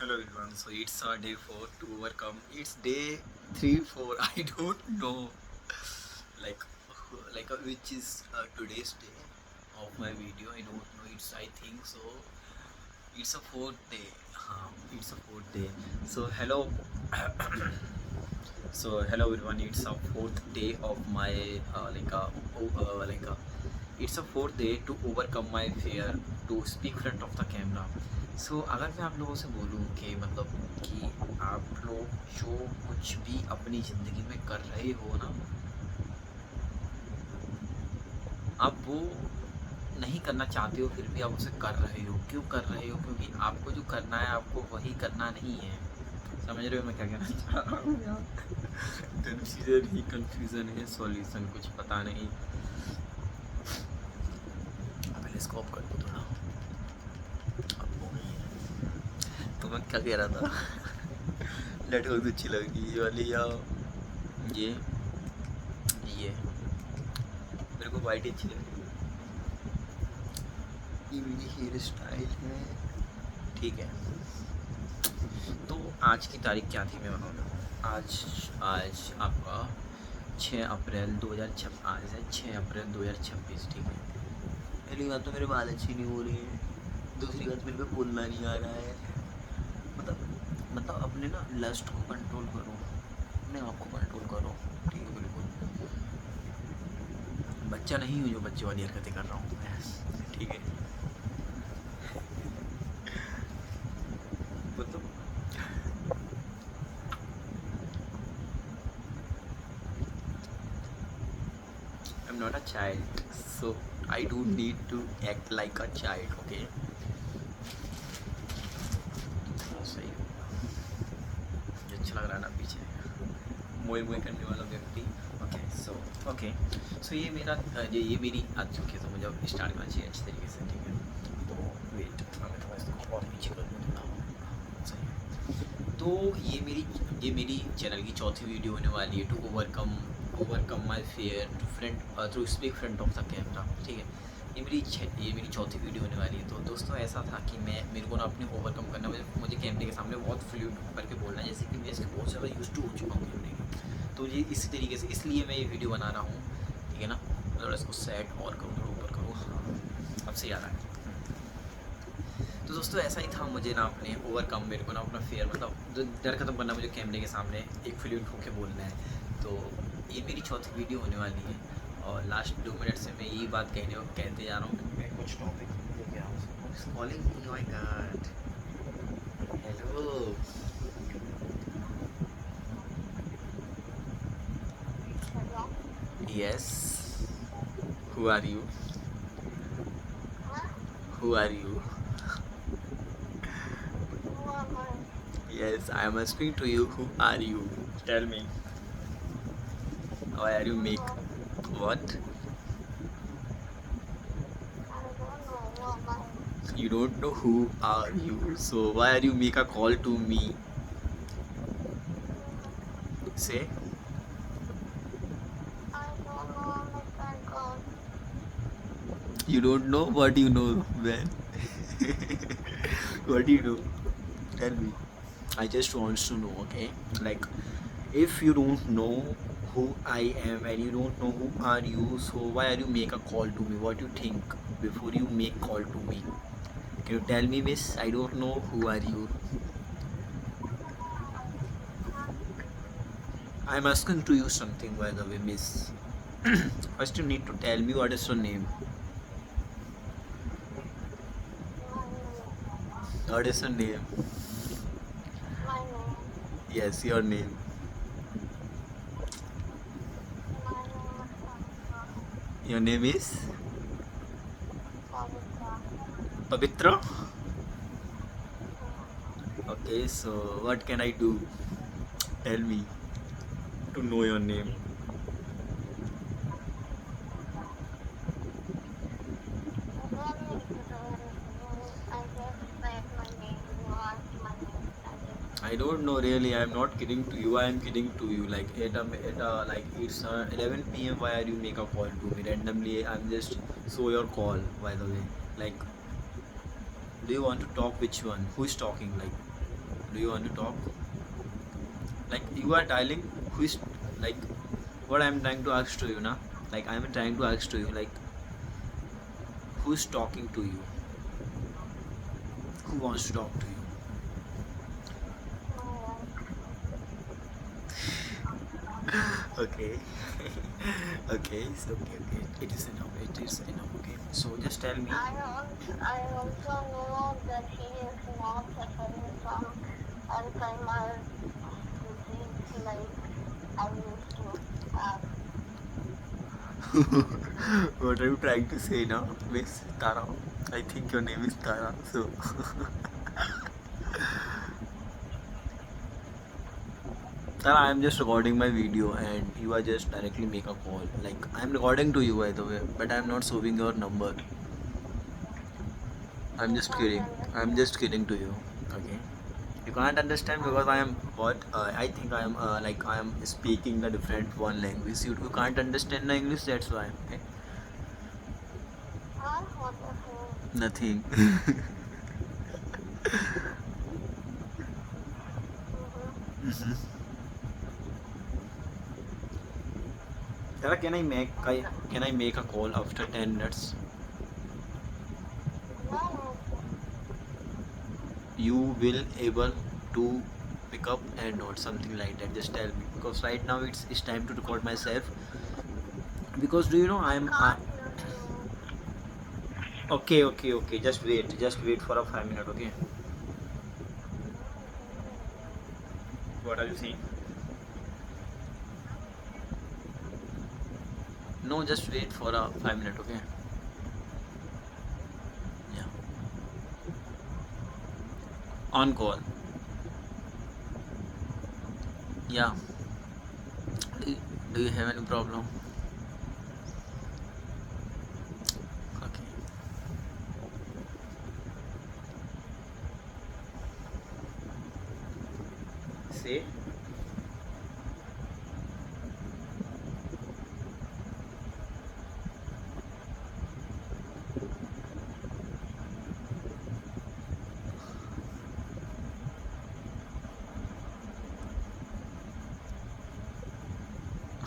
Hello everyone. So it's day 4 to overcome. It's day 3, 4. I don't know, like, which is today's day of my video. I don't know. I think so. It's a fourth day. It's a fourth day. So hello. So hello everyone. It's a fourth day of my it's a fourth day to overcome my fear to speak front of the camera. सो अगर मैं आप लोगों से बोलूँ कि मतलब कि आप लोग जो कुछ भी अपनी ज़िंदगी में कर रहे हो ना, आप वो नहीं करना चाहते हो फिर भी आप उसे कर रहे हो। क्यों कर रहे हो? क्योंकि आपको जो करना है आपको वही करना नहीं है। समझ रहे हो मैं क्या कहना चाह रहा हूँ यार? कन्फ्यूज़न ही कन्फ्यूज़न है, सॉल्यूशन कुछ पता नहीं। पहले इसको ऑफ कर दो थोड़ा। अब हो गई है। तो मैं क्या कह रहा था? नेटवर्क अच्छी लगी ये वाली या ये मेरे को वाइट अच्छी लगी। ये मेरी हेयर स्टाइल है, ठीक है। तो आज की तारीख क्या थी मैं बताऊँ। आज आज आपका 6 अप्रैल 2026। आज है 6 अप्रैल 2026, ठीक है। पहली बात तो मेरे बाल अच्छी नहीं हो रही है, दूसरी बात मेरे को बोलना नहीं आ रहा है। मतलब अपने ना लस्ट को कंट्रोल करो, अपने आप को कंट्रोल करो, ठीक है। बिल्कुल बच्चा नहीं हूँ जो बच्चे वाली हरकतें कर रहा हूँ मैं, ठीक है। मतलब I'm not a child, so I don't need to act like a child, okay? सही ये अच्छा लग रहा है ना पीछे मोए मोए करने वाला व्यक्ति। ओके सो ये मेरी आज चुकी है, तो मुझे अब स्टार्ट करना चाहिए अच्छी तरीके से, ठीक है। तो वेट मैं थोड़ा इसको और पीछे कर दूँ थोड़ा, सही है। तो ये मेरी चैनल की चौथी वीडियो होने वाली है, to overcome my fear to front through speak front of the camera, ठीक है। ये मेरी चौथी वीडियो होने वाली है। तो दोस्तों ऐसा था कि मेरे को ना अपने ओवरकम करना, मुझे कैमरे के सामने बहुत फ्लूइड करके बोलना है, जैसे कि मैं इसके बहुत ज़्यादा यूज टू हो चुका हूँ कैमरे के। तो ये इसी तरीके से इसलिए मैं ये वीडियो बना रहा हूँ, ठीक है ना। थोड़ा इसको सेट और करूँ, थोड़ा ऊपर करूँ, हाँ अब से याद आया। तो दोस्तों ऐसा ही था, मुझे ना अपने ओवरकम, मेरे को ना अपना फेयर मतलब डर खत्म करना, मुझे कैमरे के सामने एक फ्लूइड होकर बोलना है। तो ये मेरी चौथी वीडियो होने वाली है और लास्ट 2 मिनट से मैं यही बात कहते जा रहा हूँ। मैं कुछ टॉपिक लेके आ रहा हूँ। Calling me, my god, hello. Yes, who are you? Who are you? Yes, I am asking to you, who are you? Tell me. Why are you make what? You don't know who are you, so why are you make a call to me? Say. You don't know what you know, man. What do you know? Tell me. I just want to know, okay? Like, if you don't know who I am and you don't know who are you, so why are you make a call to me? What you think before you make call to me? Can you tell me, miss? I don't know who are you. I'm asking to you something, by the way, miss. First you need to tell me what is your name. What is your name? Yes, your name. Your name is Pavitra. Okay, so what can I do? Tell me to know your name. I don't know really. I'm not kidding to you. I am kidding to you. Like like it's 11 p.m. Why are you make a call to me randomly? I'm just saw your call, by the way. Like, do you want to talk? Which one? Who is talking? Like, Do you want to talk? Like you are telling who is, like what I am trying to ask to you now. Like I am trying to ask to you, like who is talking to you? Who wants to talk to you? Okay. Okay, it's okay, okay. It is enough. It is enough. Okay. So just tell me. I also know that he is not suffering from Alzheimer's disease like I used to have. What are you trying to say now, Miss Tara? I think your name is Tara. So Tara, I am just recording my video and you are just directly make a call. Like I am recording to you by the way, but I am not showing your number. I'm I just can't kidding. I'm understand. just kidding to you. Okay. You can't understand because I am what? I think I am like I am speaking the different one language. You can't understand the English. That's why. Okay. What the hell? Nothing. Mm-hmm. Tara, can Okay. can I make a call after 10 minutes? No, You will able to pick up and not something like that. Just tell me because right now it's time to record myself. Because do you know I I'm can't hear you. okay, okay, okay. Just wait for a 5 minute. Okay. What are you saying? No, just wait for a 5 minute. Okay. Yeah. On call. Yeah. Do, do you have any problem? Okay. Say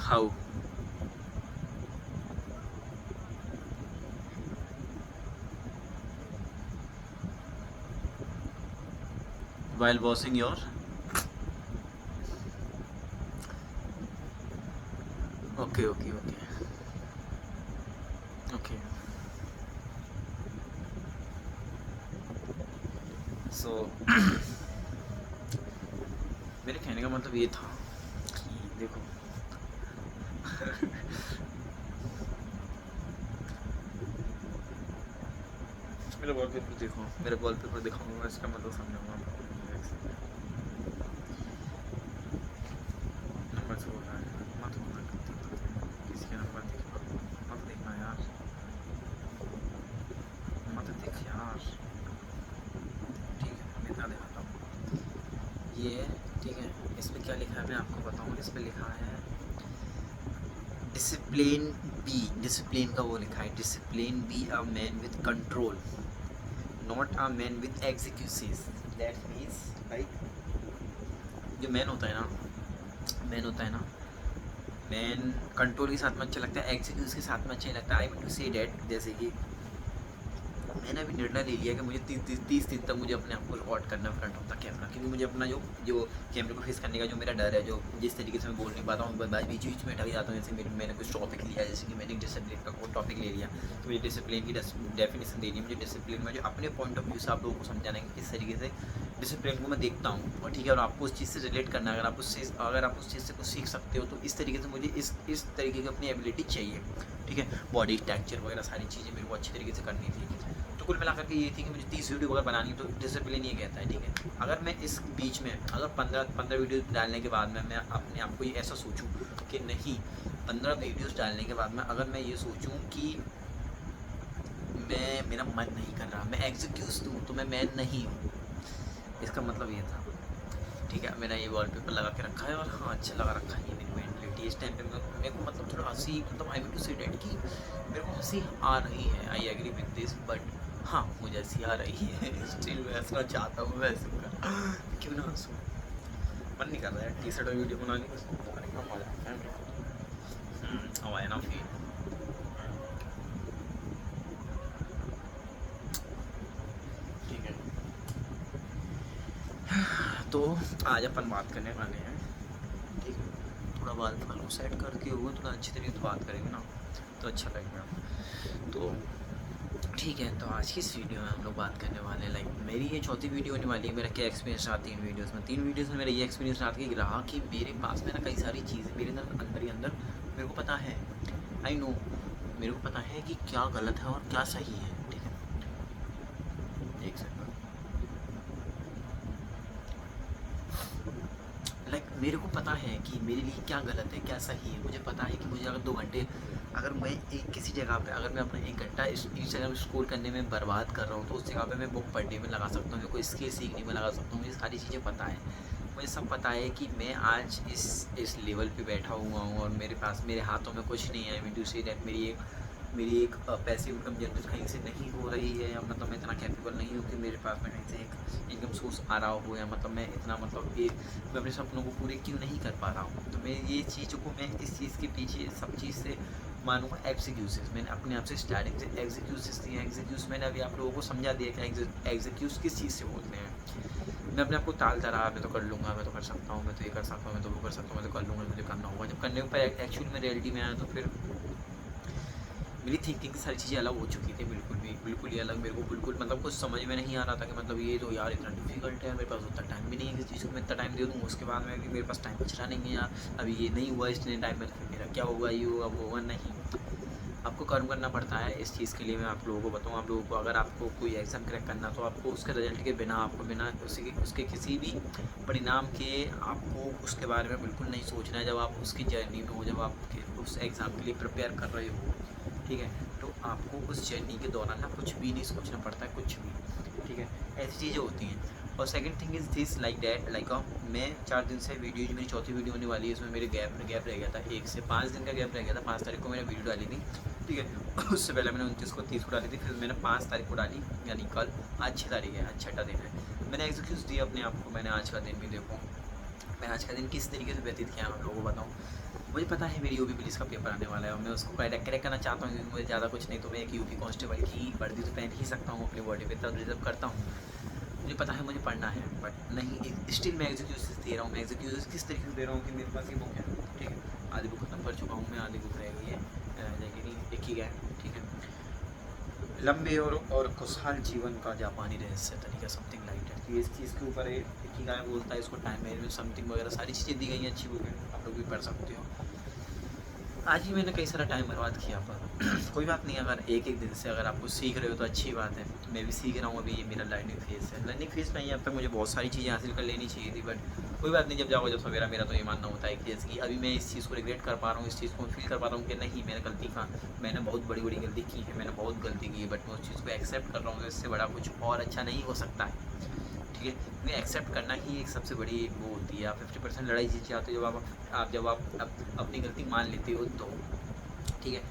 how while washing your. Okay, okay, okay, okay. So मेरे कहने का मतलब ये था कि देखो मेरे wallpaper देखो, मेरे वॉलपेपर दिखाऊंगा इसका मतलब समझाऊंगा आपको। नंबर से बोल रहा है मत बोलना, किसी के नंबर देखना मत देखना यार, मत देख यार। ठीक है, मैं इतना दिखाता हूँ। ये है, ठीक है। इसमें क्या लिखा है मैं आपको बताऊँ। इस पर लिखा है डिसिप्लिन बी। डिसिप्लिन का वो लिखा है, discipline be a man with control, not a man with excuses. That means like जो मैन होता है ना, मैन होता है ना, मैन कंट्रोल के साथ में अच्छा लगता है, एग्जीक्यूस के साथ में अच्छा नहीं लगता। I mean to say that, जैसे कि मैंने अभी निर्णय ले लिया कि मुझे 30 दिन तक मुझे अपने आप को रिकॉर्ड करना फ्रंट ऑफ द कैमरा, क्योंकि मुझे अपना जो जो कैमरे को फेस करने का जो मेरा डर है, जो जिस तरीके से मैं बोल नहीं पाता हूँ, बीच बीच में अटक जाता हूँ। जैसे मैंने कुछ टॉपिक लिया, जैसे कि मैंने डिसिप्लिन का कोई टॉपिक ले लिया, तो मुझे डिसिप्लिन की डेफिनेशन देनी है। मुझे डिसिप्लिन में जो अपने पॉइंट ऑफ व्यू से आप लोगों को समझाना है कि किस तरीके से डिसिप्लिन को मैं देखता हूँ, और ठीक है। और आपको उस चीज़ से रिलेट करना है, अगर आप उस चीज़ से कुछ सीख सकते हो, तो इस तरीके से मुझे इस तरीके की अपनी एबिलिटी चाहिए, ठीक है। बॉडी स्ट्रक्चर वगैरह सारी चीज़ें मेरे को अच्छी तरीके से करनी थी। तो कुल मिलाकर के ये थी कि मुझे 30 वीडियो अगर बनानी है तो डिसिप्लिन ये कहता है, ठीक है। अगर मैं इस बीच में अगर 15 वीडियो डालने के बाद में मैं अपने आप को ये ऐसा सोचूं कि नहीं, 15 वीडियोस डालने के बाद में अगर मैं ये सोचूं कि मेरा मन नहीं कर रहा, मैं एग्जीक्यूट दूँ, तो मैं मैन नहीं हूँ। इसका मतलब ये था, ठीक है। मैंने ये वॉलपेपर लगा के रखा है और हाँ, अच्छा लगा रखा है ये मेरी मेंटलिटी। इस टाइम पे मेरे को मतलब थोड़ा हंसी, मतलब I mean to say that कि मेरे को हंसी आ रही है। I agree with this, but हाँ मुझे हंसी आ रही है, स्टिल मैं हंसना चाहता हूँ, मैं हंसूंगा, क्यों ना हंसूँ, मन नहीं कर रहा है टी शर्ट और वीडियो बनाने का, बनाने का मजा आता है मेरे को। हवा है ना फील। ठीक है, तो आज अपन बात करने वाले हैं, ठीक है, थोड़ा बाल फाल को सेट करके हुआ थोड़ा अच्छी तरीके से बात करेंगे ना तो अच्छा लगेगा। तो ठीक है, तो आज की इस वीडियो में हम लोग बात करने वाले हैं, लाइक मेरी ये चौथी वीडियो होने वाली है। मेरा क्या एक्सपीरियंस रहा तीन वीडियोस में मेरा ये एक्सपीरियंस रहा कि मेरे पास में ना कई सारी चीज़ें मेरे अंदर ही अंदर मेरे को पता है, आई नो, मेरे को पता है कि क्या गलत है और क्या सही है। ठीक है, एक सेकंड, लाइक मेरे को पता है कि मेरे लिए क्या गलत है क्या सही है। मुझे पता है कि मुझे अगर 2 घंटे, अगर मैं एक किसी जगह पे अगर मैं अपना 1 घंटा इंस्टाग्राम स्क्रॉल करने में बर्बाद कर रहा हूँ तो उस जगह पे मैं बुक पढ़ने में लगा सकता हूँ, मैं कोई स्किल सीखने में लगा सकता हूँ। मुझे सारी चीज़ें पता है, मुझे सब पता है कि मैं आज इस लेवल पे बैठा हुआ हूँ और मेरे पास मेरे हाथों में कुछ नहीं है। टू से दैट मेरी एक पैसिव इनकम जनरेट कहीं से नहीं हो रही है, या मतलब मैं इतना कैपेबल नहीं हूँ कि मेरे पास में कहीं से एक इनकम सोर्स आ रहा हो, या मतलब मैं इतना मतलब ये मैं अपने सपनों को पूरे क्यों नहीं कर पा रहा हूँ। तो मैं ये चीज़ों को मैं इस चीज़ के पीछे सब चीज़ से मानूंगा एग्जीक्यूसेस। मैंने अपने आप से स्टार्टिंग से एग्जीक्यूसेस दिए। एग्जीक्यूस मैंने अभी आप लोगों को समझा दिया कि एग्जीक्यूस किस चीज़ से बोलते हैं। मैं अपने आप को टालता रहा, मैं तो कर लूँगा, मैं तो कर सकता हूँ, मैं तो ये कर सकता हूँ, मैं तो वो कर सकता हूँ, मैं तो कर लूँगा, मुझे करना होगा। जब करने पर एक्चुअली में रियलिटी में आया तो फिर मेरी थिंकिंग की सारी चीज़ें अलग हो चुकी थी, बिल्कुल ही अलग। मेरे को बिल्कुल मतलब कुछ समझ में नहीं आ रहा था कि मतलब ये तो यार इतना डिफिकल्ट है, मेरे पास उतना टाइम भी नहीं है किसी चीज़ को मैं इतना टाइम दे दूँ। उसके बाद में भी मेरे पास टाइम बच रहा नहीं है यार, अभी ये नहीं हुआ इतने टाइम में, तो फिर मेरा क्या होगा, ये होगा वो होगा। नहीं, आपको कर्म करना पड़ता है इस चीज़ के लिए। मैं आप लोगों को बताऊँ, आप लोगों को अगर आपको कोई एग्ज़ाम क्रैक करना तो आपको उसके रिजल्ट के बिना, आपको बिना उसके किसी भी परिणाम के आपको उसके बारे में बिल्कुल नहीं सोचना है। जब आप उसकी जर्नी में हो, जब आप उस एग्ज़ाम के लिए प्रिपेयर कर रहे हो, ठीक है, तो आपको उस जर्नी के दौरान ना कुछ भी नहीं सोचना पड़ता है, कुछ भी। ठीक है, ऐसी चीज़ें होती हैं। और second thing is this like that, like मैं 4 दिन से वीडियो, जो मेरी चौथी वीडियो होने वाली है, इसमें मेरे गैप रह गया था, 1 से 5 दिन का गैप रह गया था। 5 तारीख को मैंने वीडियो डाली थी, ठीक है। उससे पहले मैंने 29 को 30 को डाली थी, फिर मैंने 5 तारीख को डाली, यानी कल। आज 6 तारीख है, आज 6वां दिन है। मैंने एग्जीक्यूट दिया अपने आप को। मैंने आज का दिन भी देखो, मैं आज का दिन किस तरीके से व्यतीत किया आप लोगों को बताऊँ। मुझे पता है मेरी यूपी पुलिस का पेपर आने वाला है और मैं उसको करेक्ट करना चाहता हूँ, क्योंकि मुझे ज़्यादा कुछ नहीं तो मैं एक यूपी कांस्टेबल की वर्दी तो पहन ही सकता हूँ अपनी बॉडी पे, तब रिजर्व करता हूँ। मुझे पता है मुझे पढ़ना है, बट नहीं, स्टिल मैं एग्जीक्यूशन दे रहा हूँ। मैं एग्जीक्यूशन किस तरीके से दे रहा हूँ कि मेरे पास ये बुक है, ठीक है, आधी बुक खत्म कर चुका हूँ मैं, आधी बुक रह गई है, लेकिन एक ही गया है, ठीक है। लंबे और खुशहाल जीवन का जापानी रहस्य तरीका, समथिंग लाइक दैट। ये इस चीज़ के ऊपर एक ही गाय बोलता है, इसको टाइम मैनेजमेंट समथिंग वगैरह सारी चीज़ें दी गई हैं, अच्छी बुक है, आप लोग भी पढ़ सकते हो। आज ही मैंने कई सारा टाइम बर्बाद किया, पर कोई बात नहीं। अगर एक दिन से अगर आप कुछ सीख रहे हो तो अच्छी बात है। मैं भी सीख रहा हूँ, अभी ये मेरा लर्निंग फेज़ है। लर्निंग फेज़ नहीं है, अब तक मुझे बहुत सारी चीज़ें हासिल कर लेनी चाहिए थी, बट कोई बात नहीं। जब जाओगे जब सवेरा, मेरा तो ये मानना होता है कि जैसे कि अभी मैं इस चीज़ को रिग्रेट कर पा रहा हूँ, इस चीज़ को फील कर पा रहा हूँ कि नहीं, मैंने बहुत बड़ी गलती की है, मैंने बहुत गलती की है, बट मैं उस चीज़ को एक्सेप्ट कर रहा हूँ। इससे बड़ा कुछ और अच्छा नहीं हो सकता है, ठीक है। क्योंकि एक्सेप्ट करना ही एक सबसे बड़ी वो होती है। आप 50% लड़ाई जीत जाते हो जब आप अपनी गलती मान लेते हो तो, ठीक है।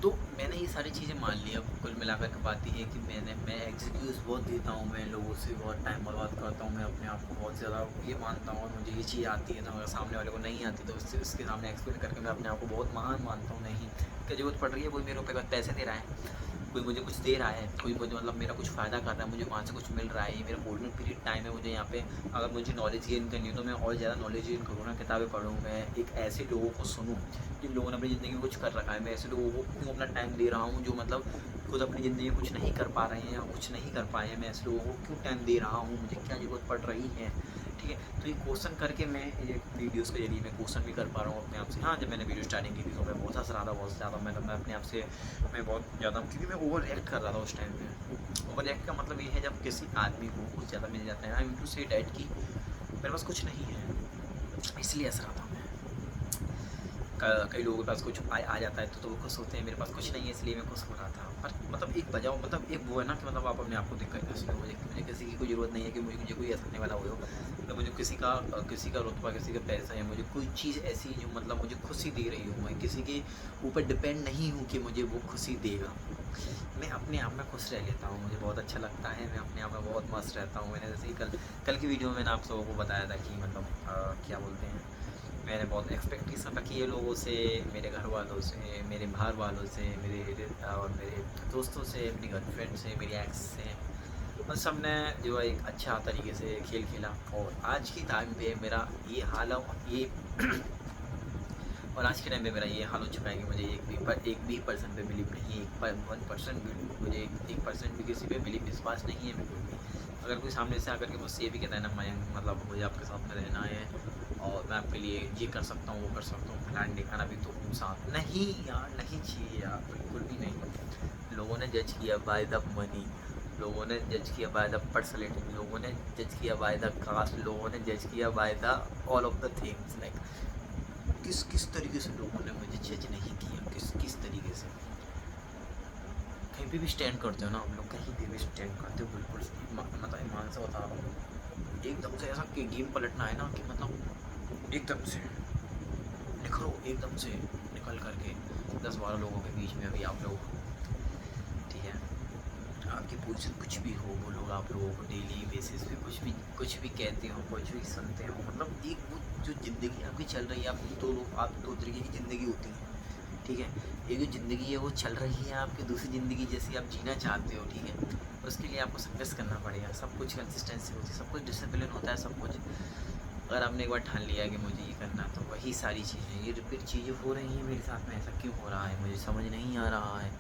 तो मैंने ये सारी चीज़ें मान ली। अब कुल मिलाकर के बात ये है कि मैं एग्जीक्यूज बहुत देता हूँ, मैं लोगों से बहुत टाइम बर्बाद करता हूँ, मैं अपने आप को बहुत ज़्यादा ये मानता हूँ, और मुझे ये चीज़ आती है तो अगर सामने वाले को नहीं आती तो उसके सामने एक्सप्लेन करके मैं अपने आप को बहुत महान मानता हूँ। नहीं, क्या ज़रूरत पड़ रही है, कोई मेरे ऊपर पैसे दे रहा है, कोई मुझे कुछ दे रहा है, कोई मुझे मतलब मेरा कुछ फ़ायदा कर रहा है, मुझे वहाँ से कुछ मिल रहा है, ये मेरा गोल्डन पीरियड टाइम है। मुझे यहाँ पे अगर मुझे नॉलेज गेन करनी हो तो मैं और ज़्यादा नॉलेज गेन करूँ ना, किताबें पढूँ, मैं एक ऐसे लोगों को सुनूँ जिन लोगों ने अपनी ज़िंदगी में कुछ कर रखा है। मैं ऐसे लोगों को क्यों अपना टाइम दे रहा हूँ जो मतलब खुद अपनी ज़िंदगी में कुछ नहीं कर पा रहे हैं या कुछ नहीं कर पाए हैं। मैं ऐसे लोगों को क्यों टाइम दे रहा हूँ, मुझे क्या ज़रूरत पड़ रही है, ठीक है। तो ये क्वेश्चन करके मैं ये वीडियोज़ के जरिए मैं क्वेश्चन भी कर पा रहा हूँ अपने आप से। हाँ, जब मैंने वीडियो स्टार्टिंग की थी तो मैं बहुत हँस रहा था, बहुत ज़्यादा। मैं अपने आप से मैं बहुत ज़्यादा, क्योंकि मैं ओवर रिएक्ट कर रहा था उस टाइम पे। ओवर रिएक्ट का मतलब ये है जब किसी आदमी को कुछ ज़्यादा मिल जाता है। I mean to say that कि मेरे पास कुछ नहीं है, इसलिए हँस रहा था मैं। कई लोगों के पास कुछ आ जाता है तो वो खुश होते हैं, मेरे पास कुछ नहीं है इसलिए मैं खुश हो रहा था। पर मतलब एक बजाओ, मतलब एक वो है ना कि मतलब आप अपने आप को दिक्कत कर, मुझे किसी की कोई ज़रूरत नहीं है कि मुझे कोई हंसने वाला हो, या मुझे किसी का रुतबा, किसी का पैसा, या मुझे कोई चीज़ ऐसी जो मतलब मुझे खुशी दे रही हो। मैं किसी के ऊपर डिपेंड नहीं हूँ कि मुझे वो खुशी देगा। मैं अपने आप में खुश रह लेता हूँ, मुझे बहुत अच्छा लगता है, मैं अपने आप में बहुत मस्त रहता हूँ। मैंने जैसे ही कल की वीडियो में मैंने आप लोगों को बताया था कि मतलब क्या बोलते हैं, मैंने बहुत एक्सपेक्टेशन रखी है लोगों से, मेरे घर वालों से, मेरे बाहर वालों से, और मेरे दोस्तों से, मेरी गर्लफ्रेंड से, मेरी एक्स से, और सब ने जो है एक अच्छा तरीके से खेल खेला। और आज की टाइम पे मेरा ये हाल ये और आज के टाइम पे मेरा ये हाल हो चुका है कि मुझे एक भी पर्सन पे बिलीव नहीं है, 1% भी, मुझे 1% भी किसी पे बिलीव विश्वास नहीं है बिल्कुल भी। अगर कोई सामने से आकर के मुझसे ये भी कहता है ना मयंक, मतलब मुझे आपके साथ में रहना है और मैं आपके लिए ये कर सकता हूँ, वो कर सकता हूँ, फलान दिखाना भी तो साथ, नहीं यार, नहीं चाहिए यार, बिल्कुल भी नहीं। लोगों ने जज किया बाय द मनी, लोगों ने जज किया बाय द पर्सनैलिटी, लोगों ने जज किया बाय द कास्ट, लोगों ने जज किया by the all of the things. Like किस तरीके से लोगों ने मुझे जज नहीं किया, किस तरीके से। कहीं पे भी स्टैंड करते हो ना आप लोग, कहीं पे भी स्टैंड करते हो, बिल्कुल मतलब ईमान से बता रहा हूँ, एकदम से ऐसा कि गेम पलटना है ना कि मतलब एकदम से निखरो, एकदम से निकल करके 10-12 लोगों के बीच में अभी आप लोग, ठीक है, आपकी पोजीशन कुछ भी हो, वो लोग आप लोगों को डेली बेसिस पे कुछ भी कहते हो, कुछ भी सुनते हो, मतलब एक वो जो ज़िंदगी आपकी चल रही है, आप दो तरीके की ज़िंदगी होती है, ठीक है। एक जो ज़िंदगी है वो चल रही है आपकी, दूसरी ज़िंदगी जैसी आप जीना चाहते हो, ठीक है। उसके लिए आपको संघर्ष करना पड़ेगा, सब कुछ कंसिस्टेंसी होती है, सब कुछ डिसिप्लिन होता है, सब कुछ। अगर आपने एक बार ठान लिया है कि मुझे ये करना, तो वही सारी चीज़ें, ये रिपीट चीज़ें हो रही हैं मेरे साथ में, ऐसा क्यों हो रहा है मुझे समझ नहीं आ रहा है।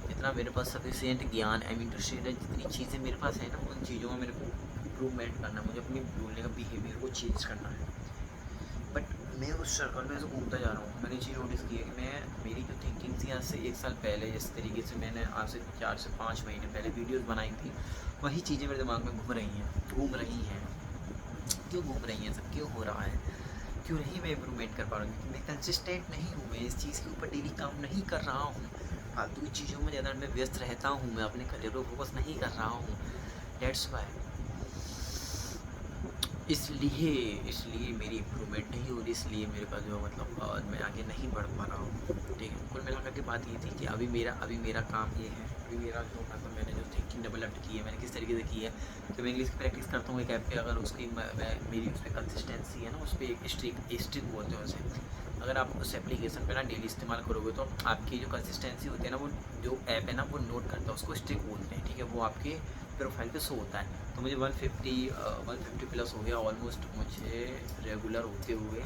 जितना मेरे पास सफिशिएंट ज्ञान, आई मीन टू से जितनी चीज़ें मेरे पास है ना, उन चीज़ों में मेरे को इम्प्रूवमेंट करना, मुझे अपनी बोलने का बिहेवियर को चेंज करना है। बट मैं उस सर्कल में ऐसे घूमता जा रहा हूँ। मैंने चीज़ नोटिस की है कि मेरी जो थिंकिंग थी आज से 1 साल पहले, जिस तरीके से मैंने आज से 4 से 5 महीने पहले वीडियोस बनाई थी, वही चीज़ें मेरे दिमाग में घूम रही हैं। क्यों घूम रही हैं, सब क्यों हो रहा है, क्यों नहीं मैं इम्प्रूवमेंट कर पा रहा हूँ, क्योंकि मैं कंसिस्टेंट नहीं हूँ, मैं इस चीज़ के ऊपर डेली काम नहीं कर रहा हूँ, फालतू की चीज़ों में ज़्यादा मैं व्यस्त रहता हूँ, मैं अपने करियर पर फोकस नहीं कर रहा हूँ। डेट्स वाई, इसलिए मेरी इम्प्रूवमेंट नहीं हो रही, इसलिए मेरे पास जो मतलब मैं आगे नहीं बढ़ पा रहा हूँ, ठीक है। कुल मिलाकर के बात ये थी कि अभी मेरा काम ये है, अभी मेरा जो मतलब मैंने जो थिंकिंग डेवलप की है, मैंने किस तरीके से की है, तो मैं इंग्लिश की प्रैक्टिस करता हूँ एक ऐप पे, अगर उसकी मेरी उस पर कंसिस्टेंसी है ना, उस पर एक स्ट्रिक बोलते हैं उसे, अगर आप उस एप्लीकेशन पे ना डेली इस्तेमाल करोगे तो आपकी जो कंसिस्टेंसी होती है ना, वो जो ऐप है ना वो नोट करता है, उसको स्ट्रिक बोलते हैं, ठीक है। वो आपके प्रोफाइल पे शो होता है। तो मुझे 150 प्लस हो गया ऑलमोस्ट, मुझे रेगुलर होते हुए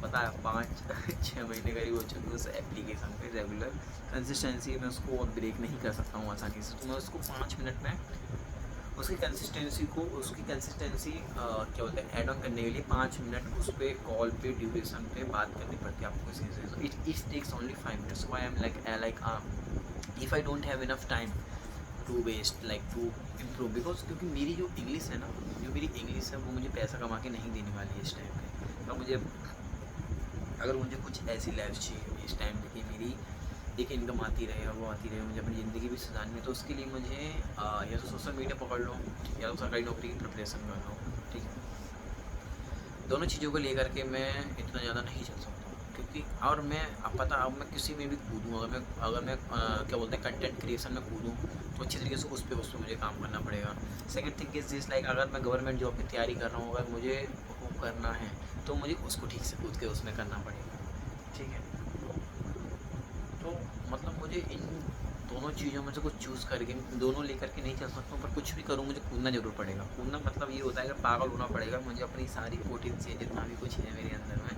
पता है 5-6 महीने करीब हो चुके उस एप्लीकेशन पे रेगुलर कंसिस्टेंसी। मैं उसको ब्रेक नहीं कर सकता हूँ आसानी से, तो मैं उसको 5 मिनट में उसकी कंसिस्टेंसी क्या बोलते हैं, ऐड ऑन करने के लिए 5 मिनट उस पर कॉल पे ड्यूरेशन पे बात करनी पड़ती है आपको किसी से। It takes only 5 minutes, why I am like if I don't have enough time to waste, like to improve, because क्योंकि मेरी जो इंग्लिश है ना, जो मेरी इंग्लिश है वो मुझे पैसा कमा के नहीं देने वाली है इस टाइम पे। तो अगर मुझे कुछ ऐसी लाइफ चाहिए इस टाइम पे कि मेरी एक इनकम आती रहे और वो आती रहे, मुझे अपनी ज़िंदगी भी सुधारनी है, तो उसके लिए मुझे या तो सोशल मीडिया पकड़ लो या तो सरकारी नौकरी की प्रिपरेशन कर लो, ठीक है। दोनों चीज़ों को लेकर के मैं इतना ज़्यादा नहीं चल सकता, क्योंकि और मैं अब मैं किसी में भी कूदूँ, अगर मैं क्या बोलते हैं कंटेंट क्रिएशन में कूदूँ, तो अच्छी तरीके से उस पर मुझे काम करना पड़ेगा। Second thing is this, like अगर मैं गवर्नमेंट जॉब की तैयारी कर रहा हूँ, अगर मुझे वो करना है तो मुझे उसको ठीक से कूद के उसमें करना पड़ेगा, ठीक है। तो मतलब मुझे इन दोनों चीज़ों में से कुछ चूज़ करके, दोनों लेकर के नहीं चल सकता हूँ, पर कुछ भी करूँ मुझे कूदना ज़रूर पड़ेगा। कूदना मतलब ये होता है कि पागल होना पड़ेगा मुझे, अपनी सारी पोटेंशियल जितना भी कुछ है मेरे अंदर में,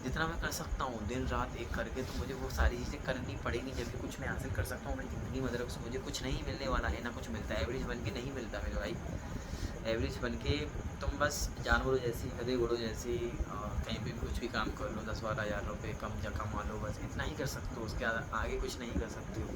जितना मैं कर सकता हूँ दिन रात एक करके, तो मुझे वो सारी चीज़ें करनी पड़ेंगी, जब भी कुछ मैं हासिल कर सकता हूँ अपनी ज़िंदगी में। अदरवाइज़ मुझे कुछ नहीं मिलने वाला है, ना कुछ मिलता है, एवरेज बन के नहीं मिलता मेरे भाई। एवरेज बन के तुम बस जानवरों जैसी, गधे घोड़ों जैसी कहीं भी कुछ भी काम कर लो, 10-12 हज़ार रुपये कम या कमा लो, बस इतना ही कर सकते हो, उसके आगे कुछ नहीं कर सकते हो।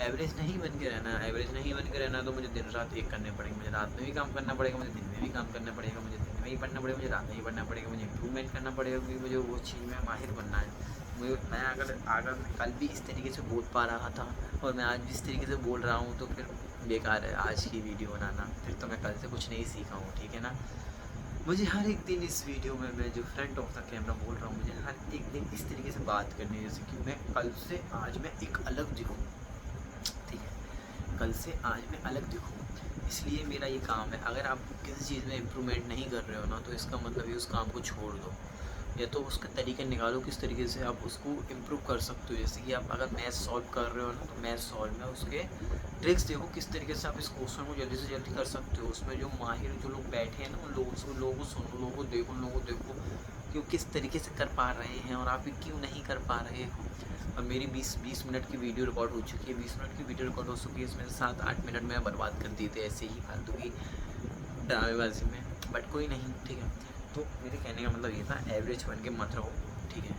एवरेज नहीं बन के रहना है, एवरेज नहीं बन के रहना है, तो मुझे दिन रात एक करने पड़ेंगे, मुझे रात में भी काम करना पड़ेगा, मुझे दिन में भी काम करना पड़ेगा, मुझे दिन में ही पढ़ना पड़ेगा, मुझे रात में ही पढ़ना पड़ेगा, मुझे इंप्रूवमेंट करना पड़ेगा, क्योंकि मुझे वो चीज़ में माहिर बनना है। मैं अगर कल भी इस तरीके से बोल पा रहा था और मैं आज भी इस तरीके से बोल रहा हूँ, तो फिर बेकार है आज की वीडियो बनाना, फिर तो मैं कल से कुछ नहीं सीखा हूँ, ठीक है ना। मुझे हर एक दिन इस वीडियो में मैं जो फ्रंट ऑफ द कैमरा बोल रहा हूँ, मुझे हर एक दिन इस तरीके से बात करनी है जैसे कि मैं कल से आज मैं एक अलग दिखूँ, कल से आज मैं अलग दिखूँ, इसलिए मेरा ये काम है। अगर आप किसी चीज़ में इम्प्रूवमेंट नहीं कर रहे हो ना, तो इसका मतलब ये उस काम को छोड़ दो, या तो उसका तरीके निकालो किस तरीके से आप उसको इम्प्रूव कर सकते हो। जैसे कि आप अगर मैथ सॉल्व कर रहे हो ना, तो मैथ सॉल्व में उसके ट्रिक्स देखो किस तरीके से आप इस क्वेश्चन को जल्दी से जल्दी कर सकते हो। उसमें जो माहिर जो लोग बैठे हैं ना, उन लोगों से, लोगों को सुनो, लोगों को देखो, लोगों को देखो कि वो किस तरीके से कर पा रहे हैं और आप क्यों नहीं कर पा रहे हो। अब मेरी 20 मिनट की वीडियो रिकॉर्ड हो चुकी है, 20 मिनट की वीडियो रिकॉर्ड हो चुकी है, इसमें 7-8 मिनट में बर्बाद कर दिए थे ऐसे ही फालतू की ड्रामेबाजी में, बट कोई नहीं, ठीक है। तो मेरे कहने का मतलब ये था, एवरेज बन के मत रहो, ठीक है।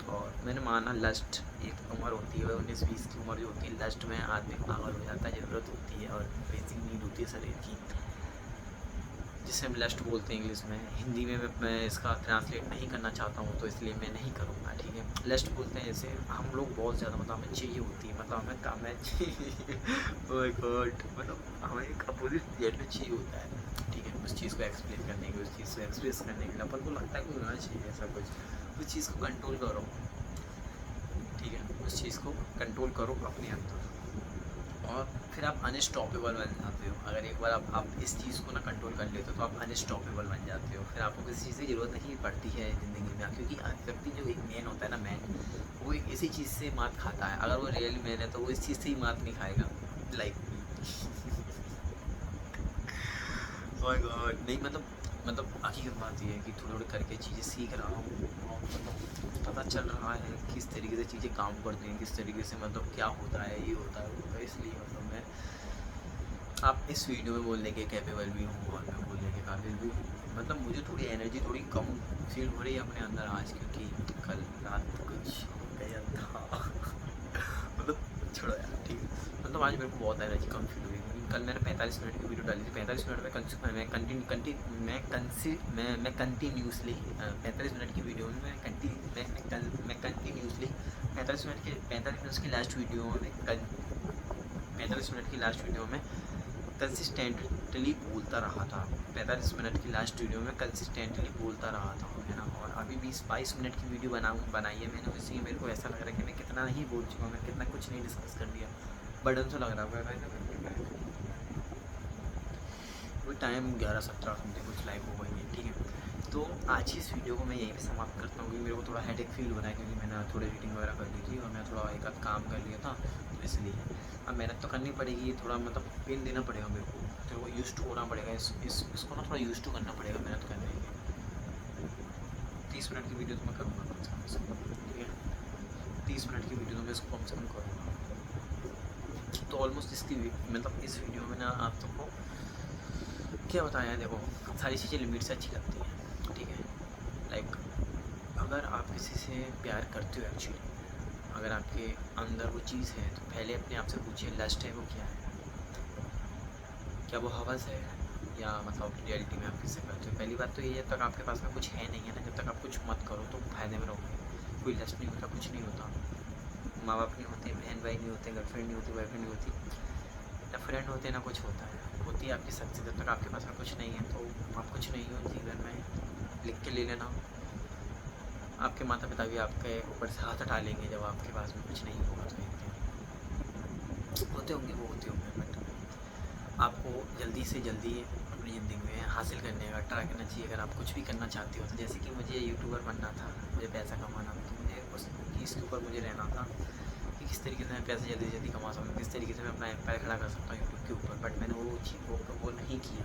और मैंने माना लस्ट एक उम्र होती है, 19-20 की उम्र जो होती है, लस्ट में आदमी पागल हो जाता है, ज़रूरत होती है और बेसिक नीड होती है शरीर की, जिसे हम लस्ट बोलते हैं इंग्लिश में। हिंदी में मैं इसका ट्रांसलेट नहीं करना चाहता हूँ, तो इसलिए मैं नहीं करूँगा, ठीक है। लस्ट बोलते हैं जैसे हम लोग बहुत ज़्यादा, मतलब हमें चाहिए होती है, मतलब हमें काम है चाहिए ओह गॉड, मतलब हमें एक अपोजिट जेट में चाहिए होता है, ठीक है। उस चीज़ को एक्सप्लेन करने के, उस चीज़ को एक्सप्रेस करने के लिए अपन को लगता है कि होना चाहिए ऐसा कुछ, उस चीज़ को कंट्रोल करो, ठीक है। उस चीज़ को कंट्रोल करो अपने अंदर, और फिर आप अनस्टॉपेबल बन जाते हो। अगर एक बार आप इस चीज़ को ना कंट्रोल कर लेते हो, तो आप अनस्टॉपेबल बन जाते हो। फिर आपको किसी चीज़ की ज़रूरत नहीं पड़ती है ज़िंदगी में, क्योंकि व्यक्ति जो एक मैन होता है ना, मैन, वो इसी चीज़ से मात खाता है। अगर वो रियल मैन है तो वो इस चीज़ से ही मात नहीं खाएगा, लाइक ओह गॉड, नहीं मतलब हकीकत बात ये है कि थोड़ी थोड़ी करके चीज़ें सीख रहा हूँ, और मतलब पता चल रहा है किस तरीके से चीज़ें काम करती हैं, किस तरीके से मतलब क्या होता है, ये होता है, वो होता है। इसलिए मतलब मैं आप इस वीडियो में बोलने के कैपेबल भी हूँ, और मैं बोलने के काबिल भी हूँ। मतलब मुझे थोड़ी एनर्जी थोड़ी कम फील हो रही है अपने अंदर आज, क्योंकि कल रात कुछ हो गया था मतलब छोड़ो यार, ठीक है। मतलब आज मेरे को बहुत एनर्जी कम फील हुई, क्योंकि कल मैंने 45 मिनट की वीडियो डाली थी। 45 मिनट में मैं कंटिन्यूसली 45 मिनट की वीडियो में मैं कंटिन्यूसली 45 मिनट की लास्ट वीडियो में 45 मिनट की लास्ट वीडियो में कंसिस्टेंटली बोलता रहा था। 45 मिनट की लास्ट वीडियो में कंसिस्टेंटली बोलता रहा था, है ना। और अभी 20-22 मिनट की वीडियो बनाई है मैंने, इसलिए मेरे को ऐसा लग रहा है कि मैं कितना नहीं बोल चुका हूँ, मैं कितना कुछ नहीं डिस्कस कर दिया, बर्डन सा लग रहा है। वो टाइम 11:17 समथिंग कुछ लाइव हो गई है, ठीक है। तो आज ही इस वीडियो को मैं यहीं पे समाप्त करता हूँ, क्योंकि मेरे को थोड़ा हेडेक फील हो रहा है, क्योंकि मैंने थोड़ी रीडिंग वगैरह कर ली थी, और मैं थोड़ा एक आध काम कर लिया था, तो इसलिए अब मेहनत तो करनी पड़ेगी, थोड़ा मतलब पेन देना पड़ेगा मेरे को, तो वो यूज टू होना पड़ेगा, इसको ना थोड़ा यूज टू करना पड़ेगा मेहनत करने के। 30 मिनट की वीडियो तो मैं करूँगा कम से कम, ठीक है। 30 मिनट की वीडियो तो मैं इसको कम से कम करूँगा। तो ऑलमोस्ट इसकी मतलब इस वीडियो में ना आप सबको क्या बताया, देखो सारी चीज़ें लिमिट से अच्छी लगती हैं, ठीक है। लाइक अगर आप किसी से प्यार करते हो एक्चुअली, अगर आपके अंदर वो चीज़ है, तो पहले अपने आप से पूछिए लस्ट है वो क्या है, क्या वो हवस है, या मतलब रियलिटी में आप किससे करते हो। पहली बात तो ये, जब तक आपके पास में कुछ है नहीं है ना, जब तक आप कुछ मत करो तो फ़ायदे में रहोगे। कोई लस्ट नहीं होता, कुछ नहीं होता, माँ बाप नहीं होते, बहन भाई नहीं होते, गर्लफ्रेंड नहीं होती, बॉयफ्रेंड नहीं होती, ना फ्रेंड होते, ना कुछ होता है। होती है आपकी शक्ति, जब तक आपके पास में कुछ नहीं है तो आप कुछ नहीं हो जीवन में। लिख के ले लेना, आपके माता पिता भी आपके ऊपर से हाथ हटा लेंगे जब आपके पास में कुछ नहीं होगा, तो होते होंगे, वो होते होंगे, बट आपको जल्दी से जल्दी अपनी ज़िंदगी में हासिल करने का ट्राई करना चाहिए। अगर आप कुछ भी करना चाहते हो, तो जैसे कि मुझे यूट्यूबर बनना था, मुझे पैसा कमाना था, तो मुझे उस चीज़ के ऊपर मुझे रहना था कि किस तरीके से मैं पैसे जल्दी से जल्दी कमा सकूँ, किस तरीके से मैं अपना एम्पायर खड़ा कर सकता हूँ यूट्यूब के ऊपर। बट मैंने वो चीज़ वो नहीं किया,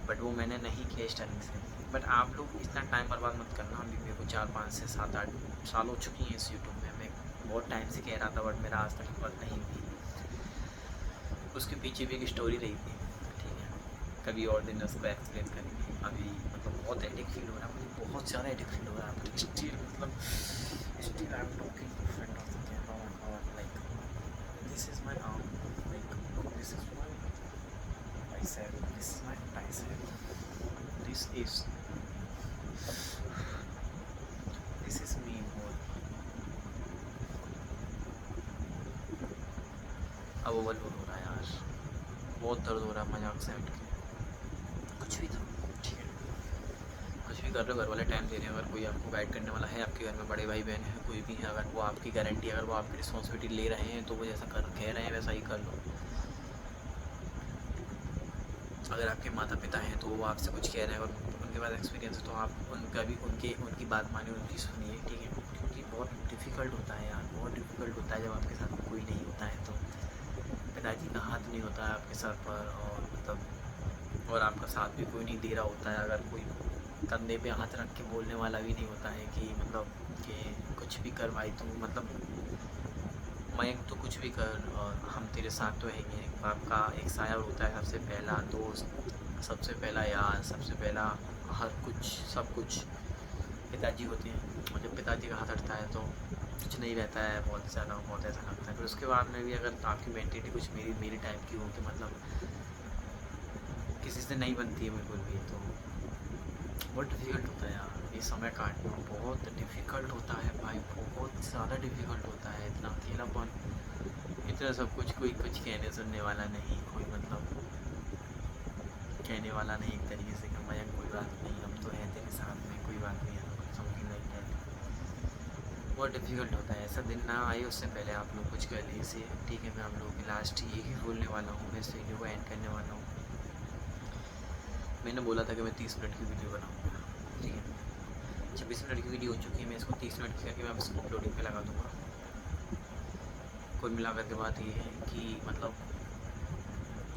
बट वो मैंने नहीं किया स्टार्टिंग से। बट आप लोग इतना टाइम बर्बाद मत करना। अभी मेरे को 4-5 से 7-8 साल हो चुकी हैं इस यूट्यूब में। मैं बहुत टाइम से कह रहा था, बट मेरा आज तक हिम्मत नहीं हुई। उसके पीछे भी एक स्टोरी रही थी, ठीक है, कभी और दिन उसको एक्सप्लेन करेंगे। अभी मतलब बहुत एडिक फील हो रहा है मुझे, बहुत ज़्यादा एडिक फील हो रहा है, बट स्टिल मतलब still I am talking to friend of the camera, like this is my arm, like this is my bicep, this is my tricep, this is me more. अब overload हो रहा है यार, बहुत दर्द हो रहा है मजाक से हट के। कुछ भी था, ठीक है, कुछ भी कर रहे हो, घर वाले टाइम दे रहे हैं। अगर कोई आपको गाइड करने वाला है, आपके घर में बड़े भाई बहन हैं, कोई भी है, अगर वो आपकी गारंटी, अगर वो आपकी रिस्पॉन्सिबिलिटी ले रहे हैं, तो वो जैसा कह रहे हैं वैसा ही कर लो। अगर आपके माता पिता हैं तो वो आपसे कुछ कह रहे हैं और उनके पास एक्सपीरियंस है तो आप उनका भी उनकी बात मानिए, उनकी सुनिए, ठीक है। क्योंकि बहुत डिफ़िकल्ट होता है यार, बहुत डिफ़िकल्ट होता है जब आपके साथ में कोई नहीं होता है तो। पिताजी का हाथ नहीं होता है आपके सर पर, और मतलब और आपका साथ भी कोई नहीं दे रहा होता है। अगर कोई कंधे पे हाथ रख के बोलने वाला भी नहीं होता है कि मतलब कि कुछ भी कर भाई तू, मतलब मयंक तो कुछ भी कर और हम तेरे साथ तो हैं ही। आपका एक साया होता है, सबसे पहला दोस्त, सबसे पहला यार, सबसे पहला हर कुछ, सब कुछ पिताजी होते हैं। और जब पिताजी का हाथ हटता है तो कुछ नहीं रहता है, बहुत ज़्यादा बहुत ऐसा लगता है। फिर उसके बाद में भी अगर आपकी मेंटेलिटी कुछ मेरी टाइप की हो कि मतलब किसी से नहीं बनती है बिल्कुल भी, तो बहुत डिफ़िकल्ट होता है यार ये समय काटना, बहुत डिफ़िकल्ट होता है भाई, बहुत ज़्यादा डिफ़िकल्ट होता है। इतना अकेलापन, इतना सब कुछ, कोई कुछ कहने सुनने वाला नहीं, कोई मतलब कहने वाला नहीं एक तरीके से कि मयंक कोई बात नहीं, हम तो हैं तेरे साथ में, कोई बात नहीं है, समथिंग लाइक दैट। बहुत डिफ़िकल्ट होता है। ऐसा दिन ना आए उससे पहले आप लोग कुछ कर लीजिए, ठीक है। मैं आप लोगों की लास्ट एक ही बोलने वाला हूँ, मैं इस वीडियो को एंड करने वाला हूँ। मैंने बोला था कि मैं 30 मिनट की वीडियो बनाऊँगा, ठीक है। 26 मिनट की वीडियो हो चुकी है, मैं इसको 30 मिनट की करके मैं इसको अपलोडिंग पे लगा दूँगा। कुल मिलाकर के बात ये है कि मतलब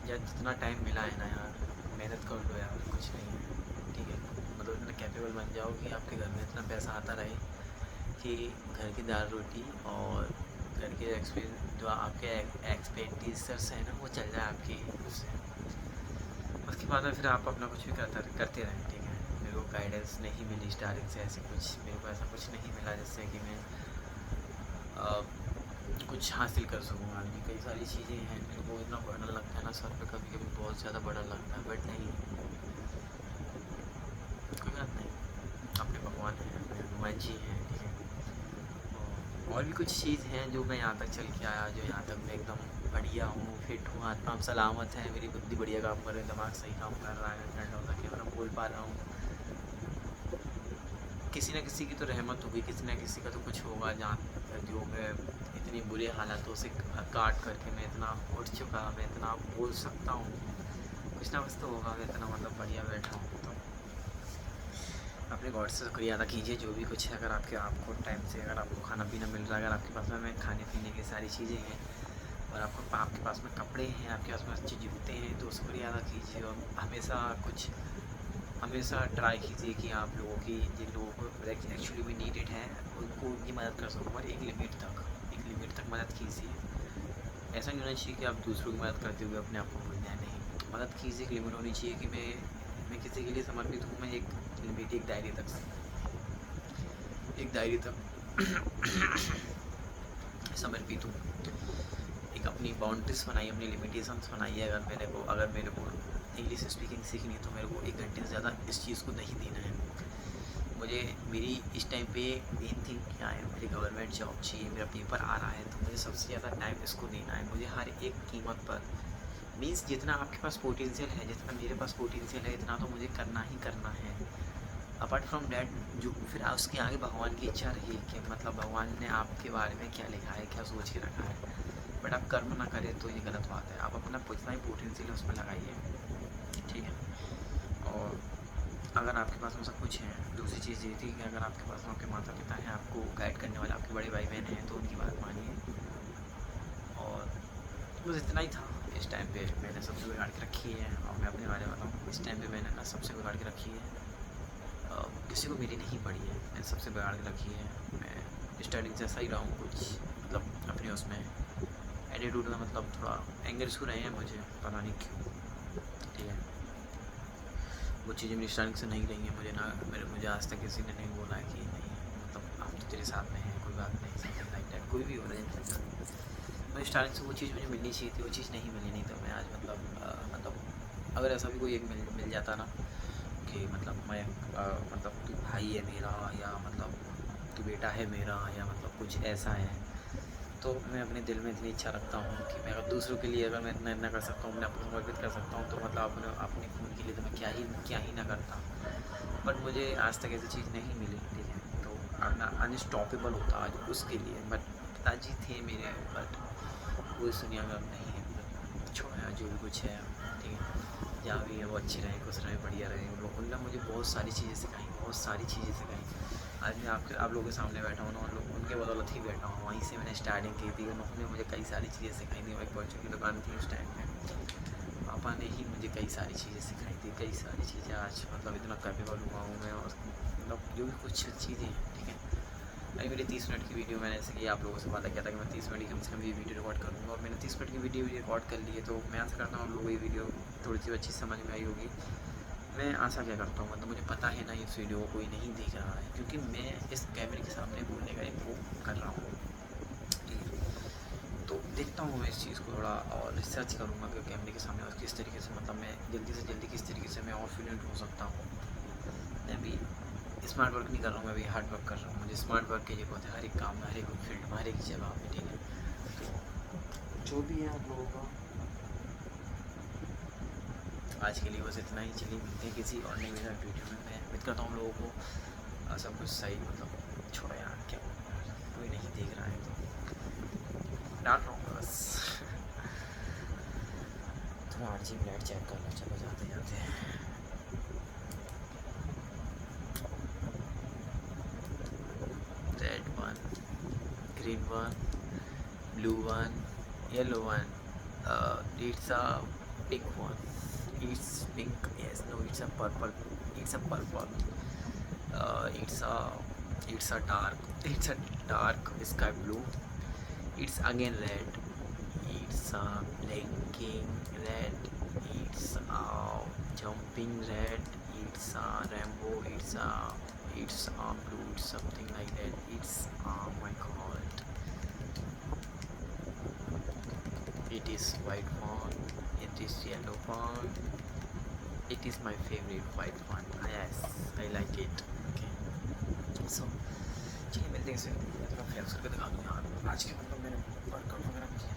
यार जितना टाइम मिला है ना यार, मेहनत कर लो यार, कुछ नहीं है, ठीक है। मतलब इतना कैपेबल बन जाओ कि आपके घर में इतना पैसा आता रहे कि घर की दाल रोटी और घर के जो आपके एक्सपेंडिचर्स हैं ना वो चल जाए आपकी उससे। उसके बाद में फिर आप अपना कुछ भी करते रहें, ठीक है। मेरे को गाइडेंस नहीं मिली स्टार्टिंग से, ऐसे कुछ मेरे को ऐसा कुछ नहीं मिला जिससे कि मैं कुछ हासिल कर सकूँ आगे। कई सारी चीज़ें हैं, मेरे को इतना बर्डन लगता है ना सर पे, कभी कभी बहुत ज़्यादा बर्डन लगता है, बट नहीं, कोई बात नहीं, अपने भगवान हैं, अपने हनुमान जी हैं, ठीक है। और भी कुछ चीज़ हैं जो मैं यहाँ तक चल के आया, जो यहाँ तक मैं एकदम बढ़िया हूँ, फिट हूँ, आत्मा सलामत है, मेरी बुद्धि बढ़िया काम कर रही है, दिमाग सही काम कर रहा है, ठंड होता कि मैं बोल पा रहा हूँ। किसी न किसी की तो रहमत होगी, किसी न किसी का तो कुछ होगा जहाँ जो मैं इतनी बुरी हालातों से काट करके मैं इतना उठ चुका, मैं इतना बोल सकता हूँ, कुछ ना कुछ तो होगा, मैं इतना मतलब बढ़िया बैठा हूँ। तो अपने गॉड से शुक्रिया अदा कीजिए जो भी कुछ है। अगर आपको टाइम से अगर आपको खाना पीना मिल रहा है, अगर आपके पास में खाने पीने की सारी चीज़ें हैं और आपके पास में कपड़े हैं, आपके पास में अच्छे जूते हैं, तो शुक्रिया अदा कीजिए। और हमेशा ट्राई कीजिए कि आप लोगों की, जिन लोगों को एक्चुअली भी नीडेड है, उनको उनकी मदद कर सकूँ, और एक लिमिट तक मदद कीजिए। ऐसा नहीं होना चाहिए कि आप दूसरों की मदद करते हुए अपने आप को भूल जाए, नहीं, मदद कीजिए। एक लिमिट होनी चाहिए कि मैं किसी के लिए समर्पित हूँ, मैं एक लिमिट, एक दायरे तक समर्पित हूँ। एक अपनी बाउंड्रीज बनाइए, अपनी लिमिटेशंस बनाइए। अगर मेरे को इंग्लिश स्पीकिंग सीखनी है तो मेरे को 1 घंटे से ज़्यादा इस चीज़ को नहीं देना है। मुझे मेरी इस टाइम पे मेन थिंग क्या है, मुझे गवर्नमेंट जॉब चाहिए, मेरा पेपर आ रहा है, तो मुझे सबसे ज़्यादा टाइम इसको देना है। मुझे हर एक कीमत पर, मीन्स जितना आपके पास पोटेंशियल है, जितना मेरे पास पोटेंशियल है, इतना तो मुझे करना ही करना है। अपार्ट फ्रॉम डैट जो फिर उसके आगे भगवान की इच्छा रही कि मतलब भगवान ने आपके बारे में क्या लिखा है, क्या सोच के रखा है, बट आप कर्म ना करें तो ये गलत बात है। आप अपना जितना ही पोटेंशियल है उसमें लगाइए, ठीक है। और अगर आपके पास में सब कुछ है, दूसरी चीज़ ये थी कि अगर आपके पास में आपके माता पिता हैं, आपको गाइड करने वाले आपके बड़े भाई बहन हैं, तो उनकी बात मानिए। और बस इतना ही था। इस टाइम पे मैंने सबसे बिगाड़ के रखी है, और मैं अपने बारे में बताऊँ, इस टाइम पे मैंने ना सबसे बिगाड़ के रखी है, किसी को मेरी नहीं पड़ी है, मैंने सबसे बिगाड़ के रखी है। मैं स्टार्टिंग से ऐसा ही रहा हूँ, कुछ मतलब अपने उसमें एटीट्यूड में मतलब थोड़ा एंगर इशू रहे हैं मुझे, पता नहीं क्यों, ठीक है। वो चीज़ें मेरी स्टार्टिंग से नहीं रही हैं, मुझे आज तक किसी ने नहीं बोला है कि नहीं मतलब हम तो तेरे साथ में हैं, कोई बात नहीं, समथिंग लाइक दैट, कोई भी हो रहा है। मुझे स्टार्टिंग से वो चीज़ मुझे मिलनी चाहिए थी, वो चीज़ नहीं मिली, नहीं तो मैं आज मतलब अगर ऐसा भी कोई एक मिल जाता ना कि मतलब मैं मतलब तू भाई है मेरा, या मतलब तू बेटा है मेरा, या मतलब कुछ ऐसा है, तो मैं अपने दिल में इतनी इच्छा रखता हूँ कि मैं अगर दूसरों के लिए अगर मैं इतना कर सकता हूँ, मैं आपको समर्पित कर सकता हूँ, तो मतलब अपने खून के लिए तो मैं क्या ही ना करता। बट मुझे आज तक ऐसी चीज़ नहीं मिली, ठीक है। तो अपना अनस्टॉपेबल होता आज उसके लिए, बट पिताजी थे मेरे, बट वो इस दुनिया में अब नहीं है, छोड़ा जो भी कुछ है, ठीक है। जहाँ भी है वो अच्छी रहें, खुश रहें, बढ़िया रहें। उन्होंने मुझे बहुत सारी चीज़ें सिखाई, बहुत सारी चीज़ें सिखाई। आज मैं आप लोगों के सामने बैठा हूँ ना, उनके बदौलत ही बैठा हूँ। वहीं से मैंने स्टार्टिंग की थी, उन्होंने मुझे कई सारी चीज़ें सिखाई थी। मैं एक बच्चों की दुकान थी उस टाइम में, पापा ने ही मुझे कई सारी चीज़ें सिखाई थी, कई सारी चीज़ें। आज मतलब इतना कैपेबल हुआ हूँ मैं, और मतलब जो भी कुछ चीज़ें हैं, ठीक है। अभी मेरी 30 मिनट की वीडियो, मैंने ऐसे कि आप लोगों से वादा किया था कि मैं 30 मिनट की कम से कम ये वीडियो रिकॉर्ड करूँगा, और मैंने 30 मिनट की वीडियो भी रिकॉर्ड कर ली है। तो मैं आशा करता हूँ आप लोगों को ये वीडियो थोड़ी सी अच्छी समझ में आई होगी। मैं आशा क्या करता हूँ, मतलब मुझे पता है ना इस वीडियो को कोई नहीं देख रहा है, क्योंकि मैं इस कैमरे के सामने बोलने का एक वो कर रहा हूँ, ठीक है। तो देखता हूँ मैं इस चीज़ को थोड़ा और रिसर्च करूँगा कि कैमरे के सामने और किस तरीके से, मतलब मैं जल्दी से जल्दी किस तरीके से मैं और फ्लुएंट हो सकता हूँ। मैं भी स्मार्ट वर्क नहीं कर रहा हूँ, मैं भी हार्ड वर्क कर रहा हूँ। मुझे स्मार्ट वर्क की ज़रूरत है हर एक काम में, हर एक फील्ड में, हर एक जगह पे, ठीक है। तो जो भी है आप लोगों का आज के लिए बस इतना ही। चलिए मिलते हैं किसी और नई वीडियो में। मैं उम्मीद करता हूँ लोगों को सब कुछ सही, मतलब छोड़ो यार, क्या कोई नहीं देख रहा है तो डाल रहा हूँ बस। थोड़ा RGB लाइट चेक कर लो, चलो जाते जाते। Red one, green one, blue one, yellow one. It's a pink one. It's pink. Yes. No. It's a purple. It's a purple. It's a dark. It's a dark sky blue. It's again red. It's a blinking red. It's a jumping red. It's a rainbow. It's a blue. It's something like that. It's my god. It is white font, it is yellow font, it is my favorite white font. Yes, I like it. Okay. So, चलिए मिलते हैं, इसे मैं थोड़ा flex करके दिखा दूँ यार। आज के मतलब मैंने वर्कआउट वगैरह किया,